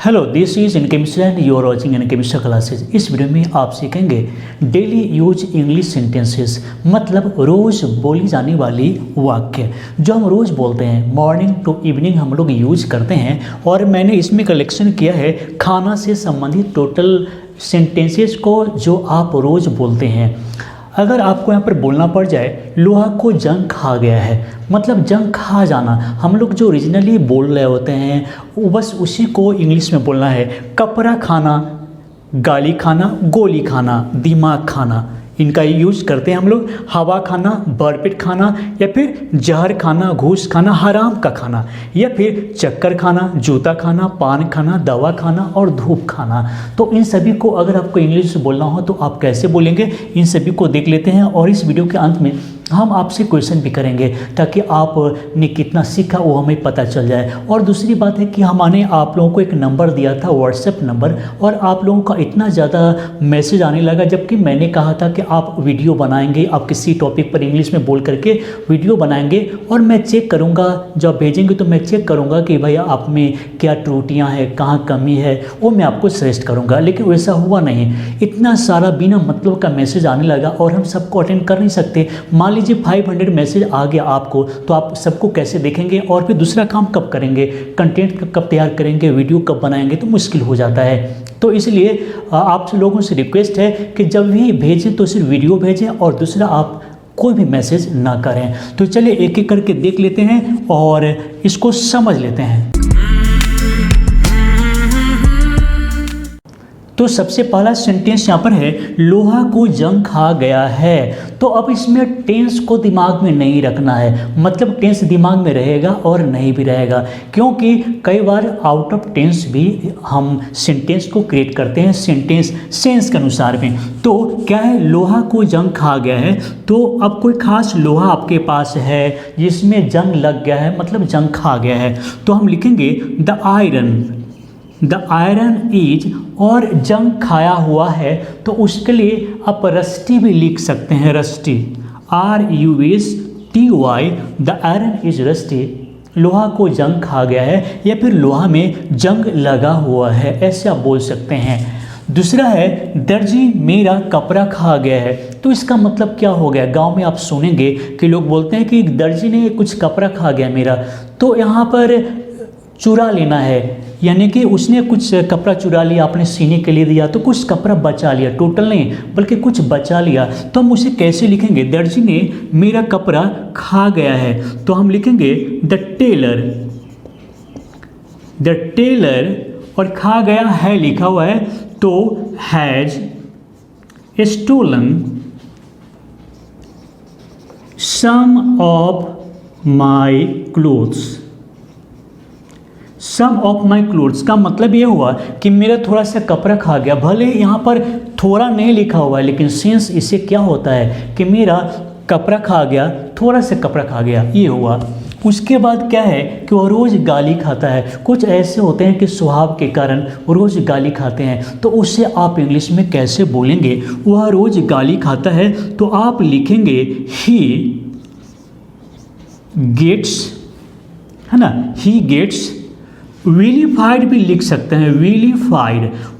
Hello, this is in chemistry and you are watching in chemistry classes. इस video में आप सीखेंगे daily use English sentences, मतलब रोज़ बोली जाने वाली वाक्य जो हम रोज़ बोलते हैं, मॉर्निंग टू इवनिंग हम लोग यूज करते हैं। और मैंने इसमें कलेक्शन किया है खाना से संबंधित टोटल सेंटेंसेस को जो आप रोज़ बोलते हैं। अगर आपको यहाँ पर बोलना पड़ जाए लोहा को जंग खा गया है, मतलब जंग खा जाना, हम लोग जो ओरिजिनली बोल रहे होते हैं वो बस उसी को इंग्लिश में बोलना है। कपड़ा खाना, गाली खाना, गोली खाना, दिमाग खाना, इनका यूज करते हैं हम लोग। हवा खाना, बरपेट खाना, या फिर जहर खाना, घूस खाना, हराम का खाना, या फिर चक्कर खाना, जूता खाना, पान खाना, दवा खाना और धूप खाना। तो इन सभी को अगर आपको इंग्लिश बोलना हो तो आप कैसे बोलेंगे, इन सभी को देख लेते हैं। और इस वीडियो के अंत में हम आपसे क्वेश्चन भी करेंगे ताकि आपने कितना सीखा वो हमें पता चल जाए। और दूसरी बात है कि हमने आप लोगों को एक नंबर दिया था, व्हाट्सएप नंबर, और आप लोगों का इतना ज़्यादा मैसेज आने लगा, जबकि मैंने कहा था कि आप वीडियो बनाएंगे, आप किसी टॉपिक पर इंग्लिश में बोल करके वीडियो बनाएंगे और मैं चेक करूँगा, जब भेजेंगे तो मैं चेक करूँगा कि भैया आप में क्या त्रुटियाँ हैं, कहाँ कमी है, वो मैं आपको सजेस्ट करूँगा। लेकिन वैसा हुआ नहीं, इतना सारा बिना मतलब का मैसेज आने लगा और हम सबको अटेंड कर नहीं सकते। मान लीजिए 500 मैसेज आ गया आपको, तो आप सबको कैसे देखेंगे और फिर दूसरा काम कब करेंगे, कंटेंट कब तैयार करेंगे, वीडियो कब बनाएंगे, तो मुश्किल हो जाता है। तो इसलिए आप लोगों से रिक्वेस्ट है कि जब भी भेजें तो सिर्फ वीडियो भेजें और दूसरा आप कोई भी मैसेज ना करें। तो चलिए एक एक करके देख लेते हैं और इसको समझ लेते हैं। तो सबसे पहला सेंटेंस यहाँ पर है लोहा को जंग खा गया है। तो अब इसमें टेंस को दिमाग में नहीं रखना है, मतलब टेंस दिमाग में रहेगा और नहीं भी रहेगा, क्योंकि कई बार आउट ऑफ टेंस भी हम सेंटेंस को क्रिएट करते हैं सेंटेंस सेंस के अनुसार में। तो क्या है, लोहा को जंग खा गया है। तो अब कोई खास लोहा आपके पास है जिसमें जंग लग गया है, मतलब जंग खा गया है, तो हम लिखेंगे द आयरन इज, और जंग खाया हुआ है तो उसके लिए आप रस्टी भी लिख सकते हैं, rusty, RUSTY, the iron is rusty, लोहा को जंग खा गया है या फिर लोहा में जंग लगा हुआ है, ऐसे आप बोल सकते हैं। दूसरा है दर्जी मेरा कपड़ा खा गया है। तो इसका मतलब क्या हो गया, गांव में आप सुनेंगे कि लोग बोलते हैं कि दर्जी ने कुछ कपड़ा खा गया मेरा, तो यहाँ पर चुरा लेना है, यानी कि उसने कुछ कपड़ा चुरा लिया, आपने सीने के लिए दिया तो कुछ कपड़ा बचा लिया, टोटल नहीं बल्कि कुछ बचा लिया। तो हम उसे कैसे लिखेंगे, दर्जी ने मेरा कपड़ा खा गया है, तो हम लिखेंगे द टेलर, और खा गया है लिखा हुआ है तो has stolen some of my clothes. Some of my clothes का मतलब ये हुआ कि मेरा थोड़ा सा कपड़ा खा गया। भले यहाँ पर थोड़ा नहीं लिखा हुआ है, लेकिन सेंस इससे क्या होता है कि मेरा कपड़ा खा गया, थोड़ा सा कपड़ा खा गया, ये हुआ। उसके बाद क्या है कि वह रोज़ गाली खाता है। कुछ ऐसे होते हैं कि स्वभाव के कारण रोज़ गाली खाते हैं, तो उससे आप इंग्लिश में कैसे बोलेंगे, वह रोज़ गाली खाता है, तो आप लिखेंगे ही गेट्स, है ना, ही गेट्स विलीफाइड भी लिख सकते हैं,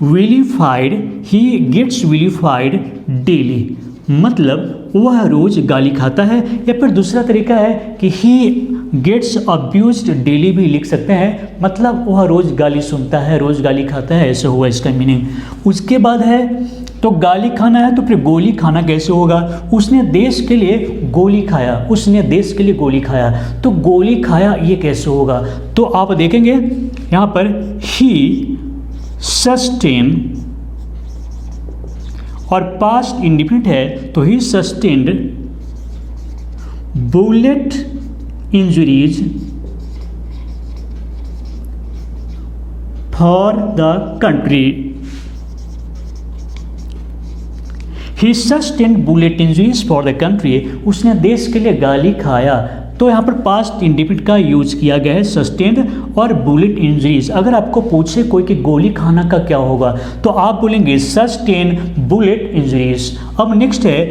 विलीफाइड, ही गेट्स विलीफाइड डेली, मतलब वह रोज़ गाली खाता है। या फिर दूसरा तरीका है कि ही गेट्स अब्यूज्ड डेली भी लिख सकते हैं, मतलब वह रोज़ गाली सुनता है, रोज़ गाली खाता है, ऐसे हुआ इसका मीनिंग। उसके बाद है तो गाली खाना है तो फिर गोली खाना कैसे होगा, उसने देश के लिए गोली खाया, उसने देश के लिए गोली खाया, तो गोली खाया ये कैसे होगा। तो आप देखेंगे यहाँ पर ही सस्टेन, और पास्ट इंडिफिनिट है तो he sustained bullet injuries for the country, he sustained bullet injuries for the country, उसने देश के लिए गाली खाया। तो यहाँ पर पास्ट इंडिफिनिट का यूज किया गया है, सस्टेन्ड और बुलेट इंजरीज। अगर आपको पूछे कोई कि गोली खाना का क्या होगा तो आप बोलेंगे सस्टेन बुलेट इंजरीज। अब नेक्स्ट है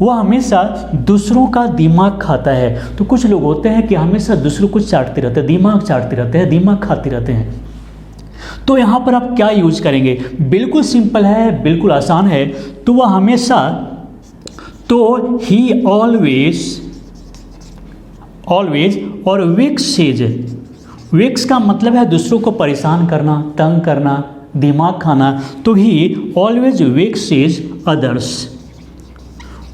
वह हमेशा दूसरों का दिमाग खाता है। तो कुछ लोग होते हैं कि हमेशा दूसरों को चाटते रहते हैं, दिमाग चाटते रहते हैं, दिमाग खाते रहते हैं। तो यहाँ पर आप क्या यूज करेंगे? बिल्कुल सिंपल है, बिल्कुल आसान है। तो वह हमेशा, तो ही ऑलवेज और वेक्सेज, वेक्स का मतलब है दूसरों को परेशान करना, तंग करना, दिमाग खाना। तो ही ऑलवेज वेक्सेज अदर्स,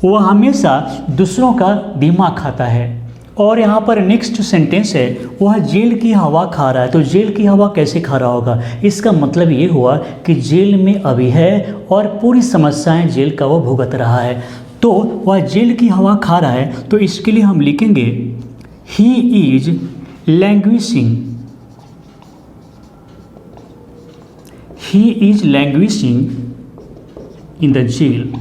वह हमेशा दूसरों का दिमाग खाता है। और यहाँ पर नेक्स्ट सेंटेंस है, वह जेल की हवा खा रहा है। तो जेल की हवा कैसे खा रहा होगा? इसका मतलब ये हुआ कि जेल में अभी है और पूरी समस्याएं जेल का वो भुगत रहा है। तो वह जेल की हवा खा रहा है, तो इसके लिए हम लिखेंगे he is languishing, he is languishing in the jail,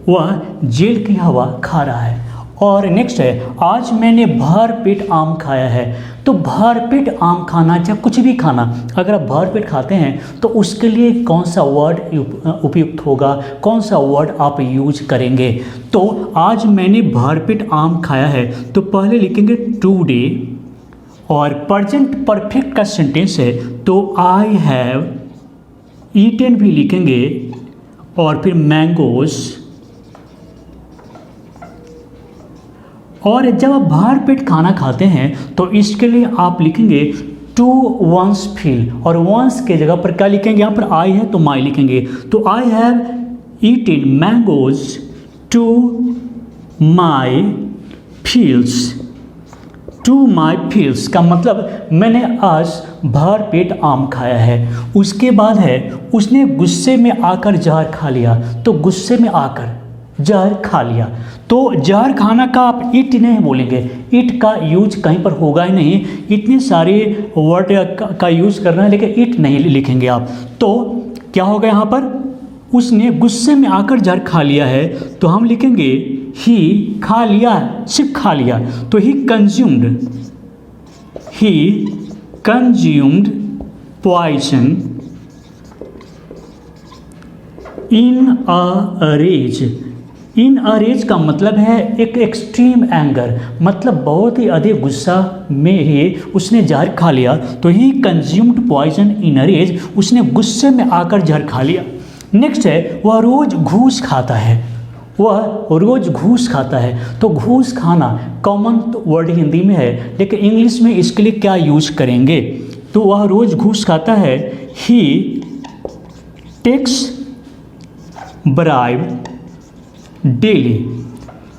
वह जेल की हवा खा रहा है। और नेक्स्ट है, आज मैंने भर पेट आम खाया है। तो भर पेट आम खाना, चाहे कुछ भी खाना, अगर आप भर पेट खाते हैं तो उसके लिए कौन सा वर्ड उपयुक्त होगा, कौन सा वर्ड आप यूज करेंगे? तो आज मैंने भर पेट आम खाया है, तो पहले लिखेंगे टुडे, और प्रेजेंट परफेक्ट का सेंटेंस है तो आई हैव ईटन भी लिखेंगे, और फिर मैंगोज। और जब आप भर पेट खाना खाते हैं तो इसके लिए आप लिखेंगे टू वंस फील, और वंस के जगह पर क्या लिखेंगे? यहाँ पर आई है तो माई लिखेंगे। तो I have eaten mangoes to my fills, to my fills का मतलब मैंने आज भर पेट आम खाया है। उसके बाद है, उसने गुस्से में आकर जहर खा लिया। तो गुस्से में आकर जहर खा लिया, तो जहर खाना का आप इट नहीं बोलेंगे, इट का यूज कहीं पर होगा ही नहीं। इतने सारे वर्ड का यूज करना है, लेकिन इट नहीं लिखेंगे आप। तो क्या होगा यहाँ पर? उसने गुस्से में आकर जहर खा लिया है, तो हम लिखेंगे ही खा लिया, सिर्फ खा लिया। तो he consumed poison in a rage. In a rage का मतलब है एक एक्सट्रीम एंगर, मतलब बहुत ही अधिक गुस्सा में ही उसने जहर खा लिया। तो he consumed poison in a rage, उसने गुस्से में आकर जहर खा लिया। नेक्स्ट है, वह रोज घूस खाता है। वह रोज घूस खाता है। तो घूस खाना कॉमन वर्ड हिंदी में है, लेकिन इंग्लिश में इसके लिए क्या यूज करेंगे? तो वह रोज घूस खाता है, ही टेक्स ब्राइब डेली,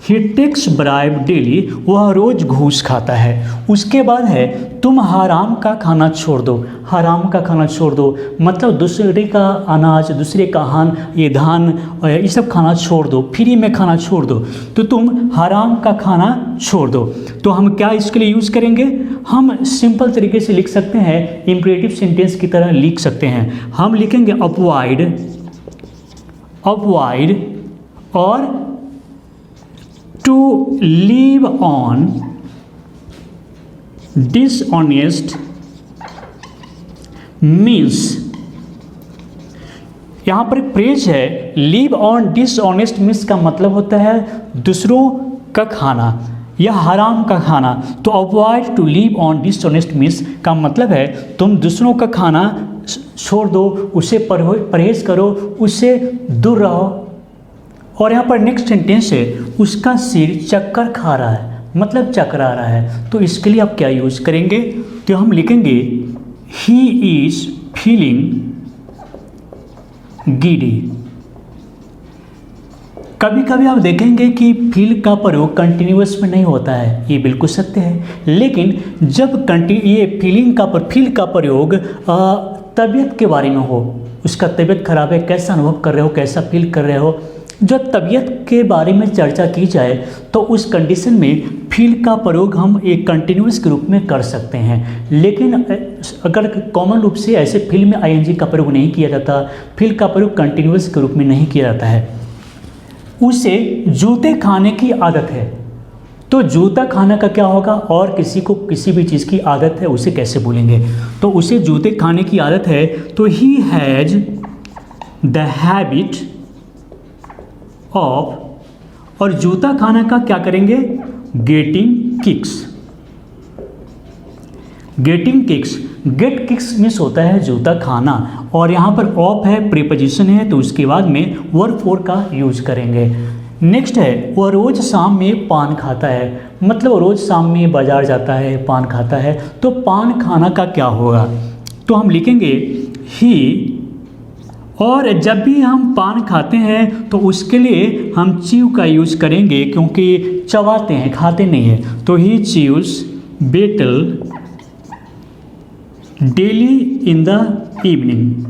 ही टेक्स ब्राइब डेली, वह रोज घूस खाता है। उसके बाद है, तुम हराम का खाना छोड़ दो। हराम का खाना छोड़ दो मतलब दूसरे का अनाज, दूसरे का ये धान, ये सब खाना छोड़ दो, फ्री में खाना छोड़ दो। तो तुम हराम का खाना छोड़ दो। तो हम क्या इसके लिए यूज़ करेंगे? हम सिंपल तरीके से लिख सकते हैं, इम्परेटिव सेंटेंस की तरह लिख सकते हैं। हम लिखेंगे अवॉइड और to live on dishonest means, यहाँ पर एक फ्रेज है, लीव ऑन डिसऑनेस्ट मीन्स का मतलब होता है दूसरों का खाना या हराम का खाना। तो avoid to live on dishonest means का मतलब है तुम दूसरों का खाना छोड़ दो, उससे परहेज करो, उससे दूर रहो। और यहाँ पर नेक्स्ट सेंटेंस है, उसका सिर चक्कर खा रहा है, मतलब चकरा रहा है। तो इसके लिए आप क्या यूज करेंगे? तो हम लिखेंगे ही इज फीलिंग गिडी। कभी कभी आप देखेंगे कि फील का प्रयोग कंटिन्यूअस में नहीं होता है, ये बिल्कुल सत्य है। लेकिन जब ये फील का प्रयोग तबीयत के बारे में हो, उसका तबीयत खराब है, कैसा अनुभव कर रहे हो, कैसा फील कर रहे हो, जब तबीयत के बारे में चर्चा की जाए तो उस कंडीशन में फील का प्रयोग हम एक कंटिन्यूअस के रूप में कर सकते हैं। लेकिन अगर कॉमन रूप से ऐसे फील में आईएनजी का प्रयोग नहीं किया जाता, फील का प्रयोग कंटिन्यूअस के रूप में नहीं किया जाता है। उसे जूते खाने की आदत है। तो जूता खाने का क्या होगा? और किसी को किसी भी चीज़ की आदत है, उसे कैसे बोलेंगे? तो उसे जूते खाने की आदत है, तो he has the habit of और जूता खाना का क्या करेंगे, getting kicks. Getting kicks, get kicks means होता है जूता खाना, और यहाँ पर ऑफ है, प्रीपोजिशन है, तो उसके बाद में वर्ब फोर का यूज करेंगे। नेक्स्ट है वह रोज शाम में पान खाता है, मतलब रोज शाम में बाजार जाता है, पान खाता है। तो पान खाना का क्या होगा, तो हम लिखेंगे ही, और जब भी हम पान खाते हैं तो उसके लिए हम च्यू का यूज करेंगे, क्योंकि चबाते हैं, खाते नहीं हैं। तो he chews betel daily in the evening,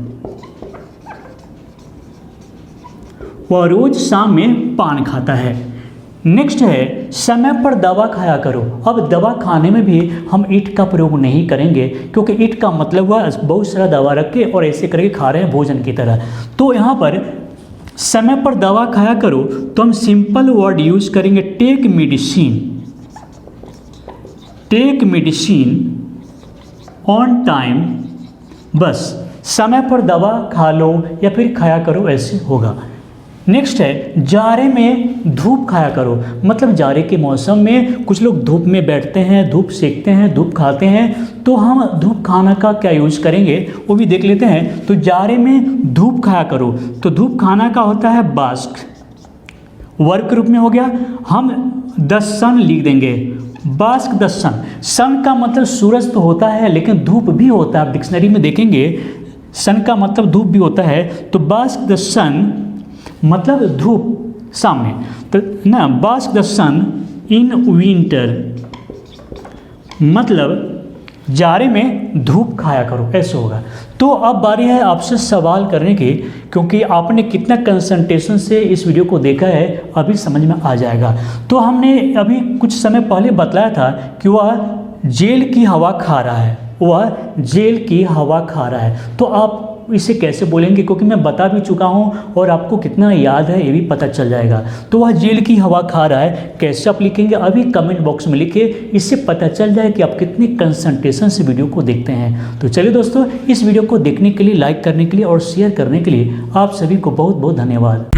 वह रोज शाम में पान खाता है। नेक्स्ट है समय पर दवा खाया करो। अब दवा खाने में भी हम ईट का प्रयोग नहीं करेंगे, क्योंकि ईट का मतलब हुआ बहुत सारा दवा रख के और ऐसे करके खा रहे हैं भोजन की तरह। तो यहाँ पर समय पर दवा खाया करो तो हम सिंपल वर्ड यूज करेंगे, take medicine. Take medicine on time, बस समय पर दवा खा लो या फिर खाया करो, ऐसे होगा। नेक्स्ट है जाड़े में धूप खाया करो, मतलब जाड़े के मौसम में कुछ लोग धूप में बैठते हैं, धूप सेकते हैं, धूप खाते हैं, तो हम धूप खाना का क्या यूज करेंगे वो भी देख लेते हैं। तो जाड़े में धूप खाया करो, तो धूप खाना का होता है बास्क, वर्क रूप में हो गया। हम द सन लिख देंगे, बास्क द सन। सन का मतलब सूरज तो होता है लेकिन धूप भी होता है, आप डिक्शनरी में देखेंगे सन का मतलब धूप भी होता है। तो बास्क द सन मतलब धूप सामने, तो ना bask the sun in winter, मतलब जाड़े में धूप खाया करो, ऐसे होगा। तो अब बारी है आपसे सवाल करने की, क्योंकि आपने कितना कंसंट्रेशन से इस वीडियो को देखा है अभी समझ में आ जाएगा। तो हमने अभी कुछ समय पहले बतलाया था कि वह जेल की हवा खा रहा है, वह जेल की हवा खा रहा है। तो आप इसे कैसे बोलेंगे, क्योंकि मैं बता भी चुका हूँ और आपको कितना याद है ये भी पता चल जाएगा। तो वह जेल की हवा खा रहा है, कैसे आप लिखेंगे अभी कमेंट बॉक्स में लिखिए, इससे पता चल जाए कि आप कितने कंसंट्रेशन से वीडियो को देखते हैं। तो चलिए दोस्तों, इस वीडियो को देखने के लिए, लाइक करने के लिए और शेयर करने के लिए आप सभी को बहुत बहुत धन्यवाद।